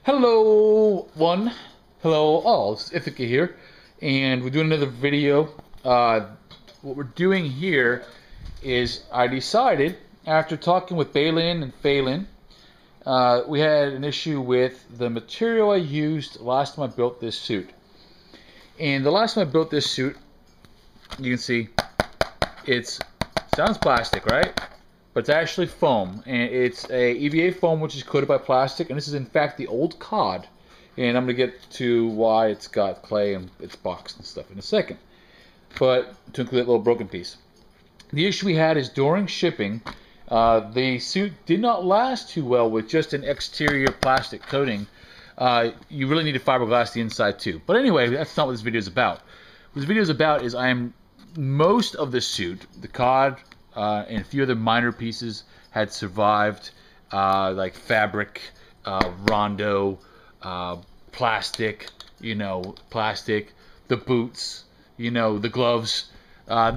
Hello, one. Hello, all. It's Ithaca here, and we're doing another video. What we're doing here is I decided, after talking with Balin and Phelan, we had an issue with the material I used last time I built this suit. And the last time I built this suit, you can see, sounds plastic, right? But it's actually foam, and it's a EVA foam which is coated by plastic, and this is in fact the old cod. And I'm going to get to why it's got clay and it's boxed and stuff in a second. But to include that little broken piece. The issue we had is during shipping, the suit did not last too well with just an exterior plastic coating. You really need to fiberglass the inside too. But anyway, that's not what this video is about. What this video is about is most of the suit, the cod, and a few other minor pieces had survived, like fabric, rondo, plastic, plastic, the boots, the gloves.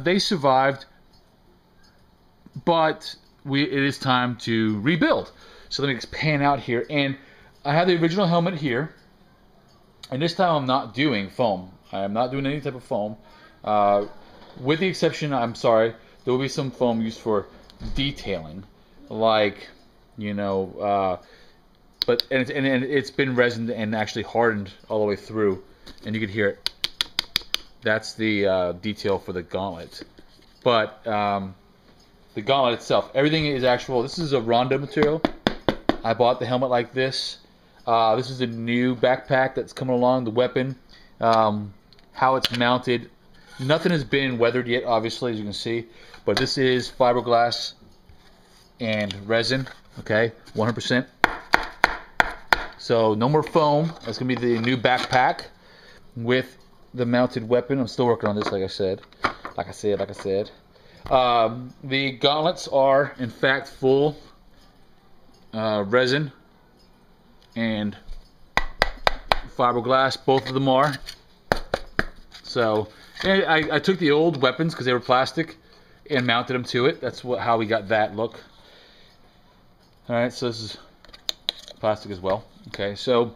They survived, but it is time to rebuild. So let me just pan out here, and I have the original helmet here, and this time I'm not doing foam. I am not doing any type of foam, with the exception, I'm sorry, there will be some foam used for detailing, like, but it's been resined and actually hardened all the way through, and you can hear it. That's the detail for the gauntlet. But the gauntlet itself, everything is actual. This is a rondo material. I bought the helmet like this. This is a new backpack that's coming along. The weapon, how it's mounted. Nothing has been weathered yet, obviously, as you can see. But this is fiberglass and resin, okay, 100%. So no more foam. That's going to be the new backpack with the mounted weapon. I'm still working on this, like I said. The gauntlets are, in fact, full resin and fiberglass. Both of them are. So I took the old weapons because they were plastic and mounted them to it. That's how we got that look. Alright, so this is plastic as well. Okay, so,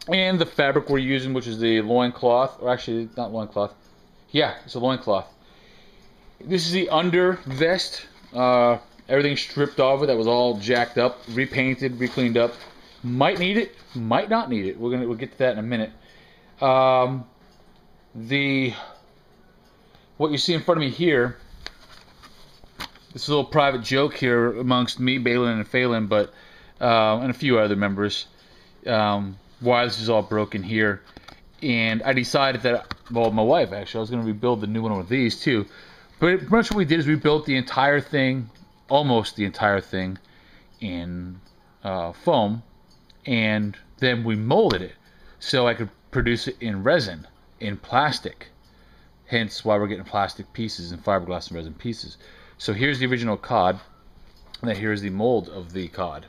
and the fabric we're using, which is the loincloth, or actually, not loincloth. Yeah, it's a loincloth. This is the under vest. Everything stripped off it. That was all jacked up, repainted, recleaned up. Might need it, might not need it. We'll get to that in a minute. What you see in front of me here, this is a little private joke here amongst me, Balin, and Phelan, but and a few other members, why this is all broken here. And I decided that, well, my wife actually, I was going to rebuild the new one with these too. But pretty much what we did is we built the entire thing, almost the entire thing, in foam, and then we molded it so I could produce it in resin, in plastic. Hence why we're getting plastic pieces and fiberglass and resin pieces. So here's the original cod, and then here's the mold of the cod.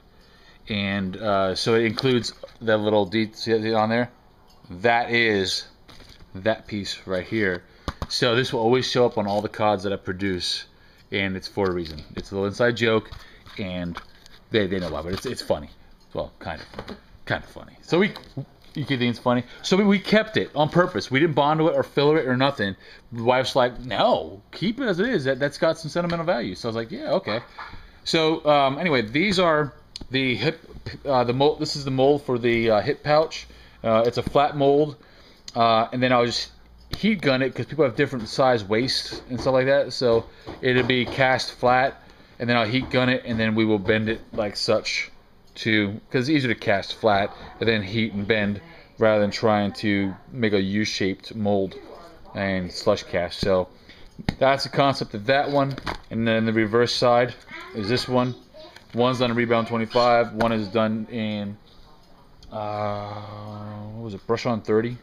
And so it includes that little detail on there. That is that piece right here. So this will always show up on all the cods that I produce, and it's for a reason. It's a little inside joke, and they know why, but it's funny. Well, kind of funny. So you could think it's funny. So we kept it on purpose. We didn't bond to it or filler it or nothing. The wife's like, no, keep it as it is. That's got some sentimental value. So I was like, yeah, okay. So anyway, these are the hip, the mold. This is the mold for the hip pouch. It's a flat mold, and then I'll just heat gun it because people have different size waists and stuff like that. So it'll be cast flat, and then I'll heat gun it, and then we will bend it like such. Because it's easier to cast flat and then heat and bend rather than trying to make a U-shaped mold and slush cast. So that's the concept of that one. And then the reverse side is this one. One's done in Rebound 25. One is done in what was it? Brush on 30.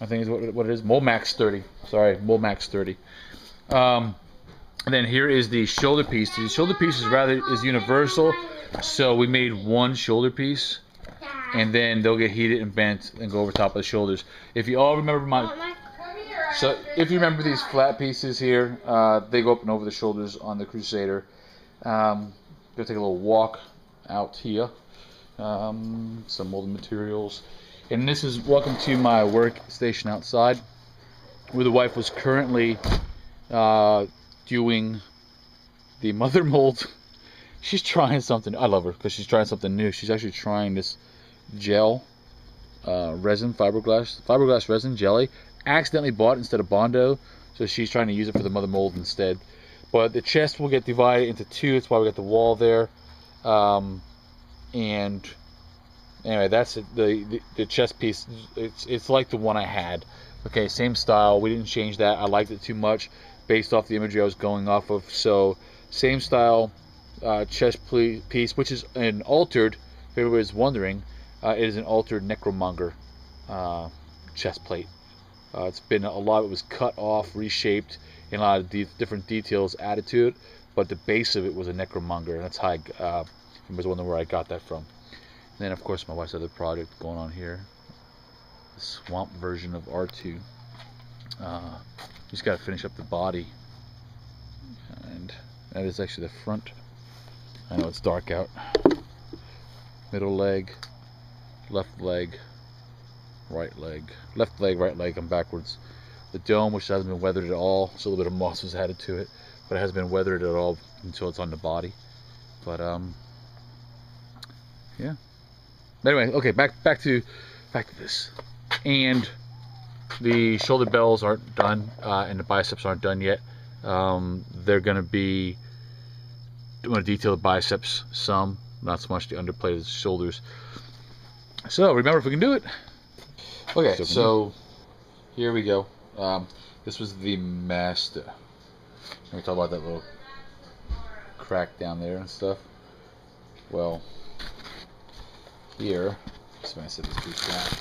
I think is what it is. Mold Max 30. Sorry, Mold Max 30. And then here is the shoulder piece. The shoulder piece is universal. So we made one shoulder piece, and then they'll get heated and bent and go over top of the shoulders. If you all remember if you remember these flat pieces here, they go up and over the shoulders on the Crusader. Gonna take a little walk out here. some molded materials. And this is welcome to my workstation outside, where the wife was currently doing the mother mold. She's trying something. I love her because she's trying something new. She's actually trying this gel resin, fiberglass resin jelly. Accidentally bought it instead of Bondo, so she's trying to use it for the mother mold instead. But the chest will get divided into two. That's why we got the wall there. And anyway, that's it. The chest piece. It's like the one I had. Okay, same style. We didn't change that. I liked it too much based off the imagery I was going off of. So same style chest piece, which is an altered. If everybody's wondering, it is an altered Necromonger chest plate. It's been a lot of it was cut off, reshaped, and a lot of different details added to it. But the base of it was a Necromonger, and that's how I was wondering where I got that from. And then, of course, my wife's other project going on here, the swamp version of R2. Just got to finish up the body, and that is actually the front. I know it's dark out. Middle leg, left leg, right leg, left leg, right leg. I'm backwards. The dome, which hasn't been weathered at all, so a little bit of moss was added to it, but it hasn't been weathered at all until it's on the body. But yeah. Anyway, okay, back to this. And the shoulder bells aren't done, and the biceps aren't done yet. They're gonna be. I'm gonna detail the biceps some, not so much the underplate of the shoulders. So remember, if we can do it. Okay, so here we go. This was the master. Let me talk about that little crack down there and stuff. Well, here, just when I set this piece down,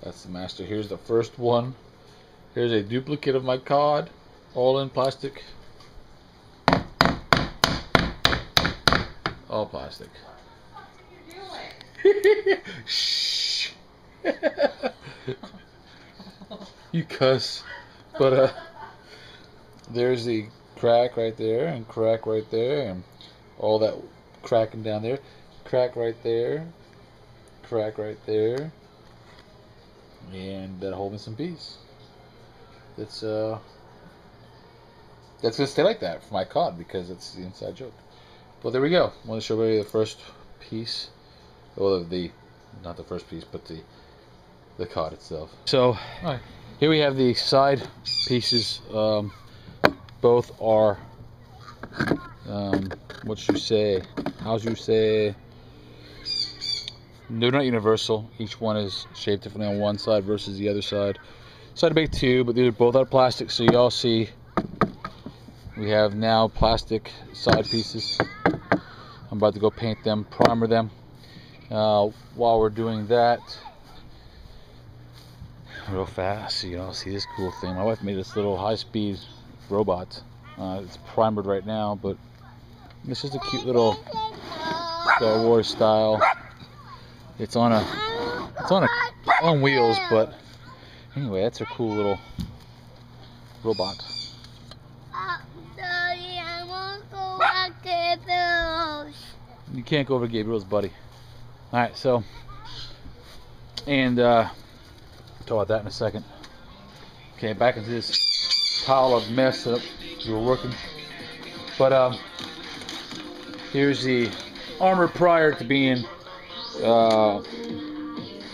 that's the master. Here's the first one. Here's a duplicate of my card, all in plastic. All plastic. Shh. You cuss. But there's the crack right there, and crack right there, and all that cracking down there. Crack right there. Crack right there. And that whole missing piece. That's gonna stay like that for my card because it's the inside joke. Well, there we go. I want to show you the first piece. Well, not the first piece, but the card itself. So here we have the side pieces. Both are what you say? How's you say? They're not universal. Each one is shaped differently on one side versus the other side. So I had to make two, but these are both out of plastic. So you all see we have now plastic side pieces. I'm about to go paint them, primer them. While we're doing that, real fast, so you all see this cool thing. My wife made this little high-speed robot. It's primered right now, but this is a cute little Star Wars style. It's on wheels, but anyway, that's a cool little robot. You can't go over to Gabriel's, buddy. Alright, so, and talk about that in a second. Okay, back into this pile of mess that we were working. But here's the armor prior to being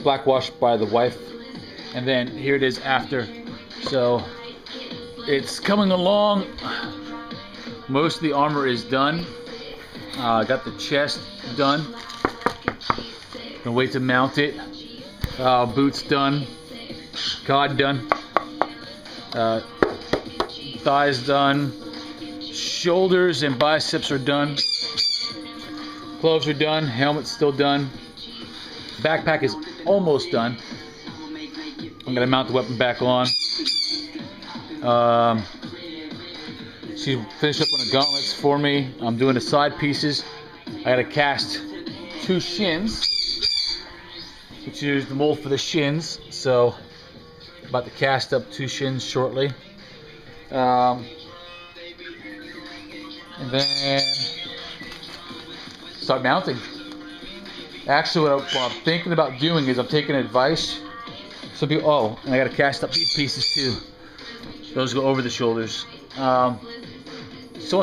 blackwashed by the wife, and then here it is after. So it's coming along. Most of the armor is done. Got the chest done. Gonna wait to mount it. Boots done. Cod done. Thighs done. Shoulders and biceps are done. Gloves are done. Helmet's still done. Backpack is almost done. I'm gonna mount the weapon back on. She finished up on the gauntlets for me. I'm doing the side pieces. I gotta cast 2 shins, which is the mold for the shins. So, about to cast up 2 shins shortly. And then start mounting. Actually, what I'm thinking about doing is I'm taking advice. Some people, oh, and I got to cast up these pieces too. Those go over the shoulders. Someone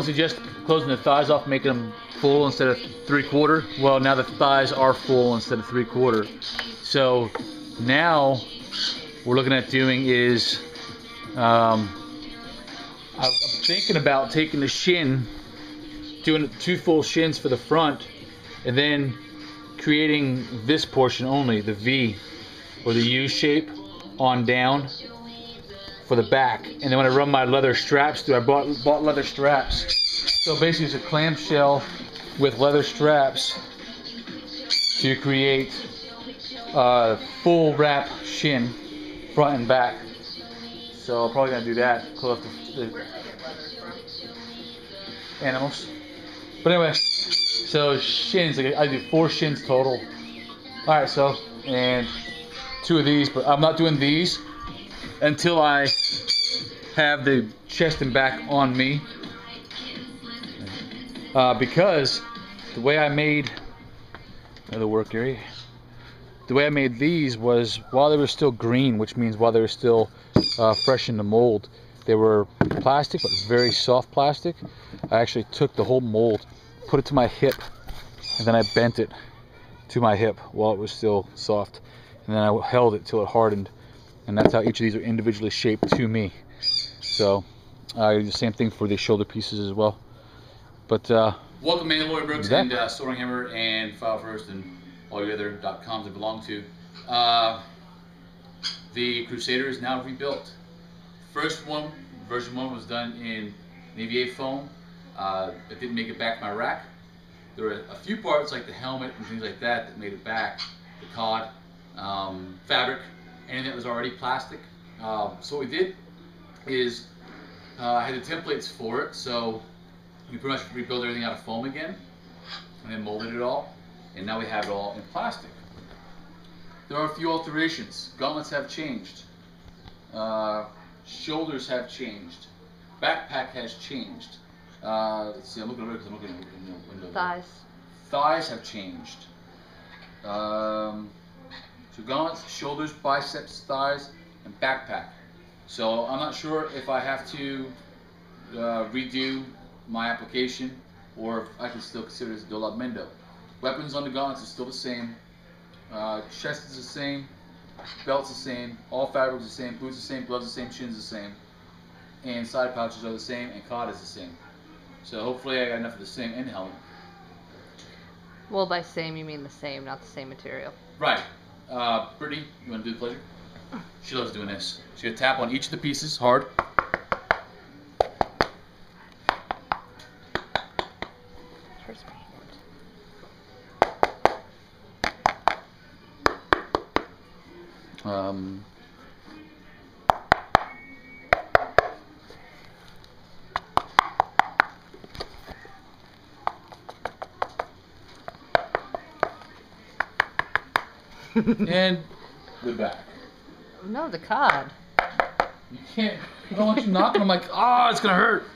suggests closing the thighs off, making them full instead of 3/4. Well, now the thighs are full instead of 3/4. So now we're looking at doing is I'm thinking about taking the shin, doing 2 full shins for the front, and then creating this portion only, the V or the U shape on down for the back. And then when I run my leather straps through, I bought leather straps. So basically it's a clamshell with leather straps to create a full wrap shin, front and back. So I'm probably gonna do that, close off the animals. But anyway, so shins, I do 4 shins total. Alright, so, and 2 of these, but I'm not doing these until I have the chest and back on me. Because the way I made the work area, the way I made these was while they were still green, which means while they were still fresh in the mold, they were plastic, but very soft plastic. I actually took the whole mold, put it to my hip, and then I bent it to my hip while it was still soft, and then I held it till it hardened, and that's how each of these are individually shaped to me. So I do the same thing for the shoulder pieces as well. But welcome, Mandalorian Brooks and Soaring Hammer and File First and all your other .coms that belong to. The Crusader is now rebuilt. First one, version 1, was done in EVA foam. It didn't make it back to my rack. There were a few parts like the helmet and things like that that made it back. The cod, fabric, anything that was already plastic. So what we did is I had the templates for it, so we pretty much rebuilt everything out of foam again and then molded it all, and now we have it all in plastic. There are a few alterations. Gauntlets have changed. Shoulders have changed. Backpack has changed. Let's see, I'm looking over because I'm looking in the window. Thighs. Thighs have changed. So gauntlets, shoulders, biceps, thighs, and backpack. So I'm not sure if I have to redo my application or if I can still consider this Dolob Mendo. Weapons on the gauntlets is still the same. Chest is the same. Belt's the same. All fabrics the same. Boots the same. Gloves the same. Shins the same. And side pouches are the same. And cod is the same. So hopefully I got enough of the same and helmet. Well, by same you mean the same, not the same material. Right. Brittany, you want to do the pleasure? She loves doing this. She's going to tap on each of the pieces hard. And the back. No, the cod. You can't. I don't want you knocking. I'm like, oh, it's gonna hurt.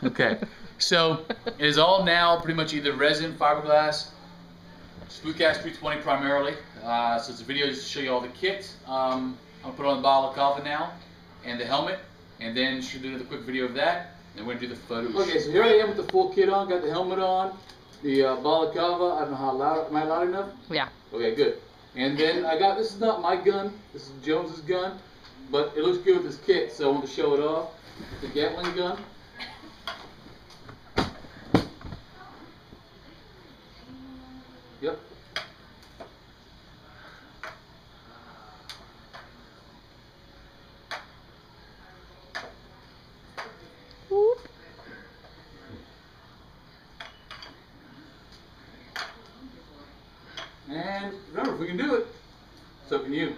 Okay, so it is all now pretty much either resin, fiberglass, Spookcast 320 primarily. So it's a video just to show you all the kit. I'm gonna put on the balaclava now and the helmet, and then should do another quick video of that. And we're gonna do the photos. Okay, so here I am with the full kit on. Got the helmet on, the balaclava. I don't know how loud. Am I loud enough? Yeah. Okay, good. And then I got, this is not my gun, this is Jones's gun, but it looks good with this kit, so I want to show it off. The Gatling gun. Yep. Whoop. And remember, if we can do it, so can you.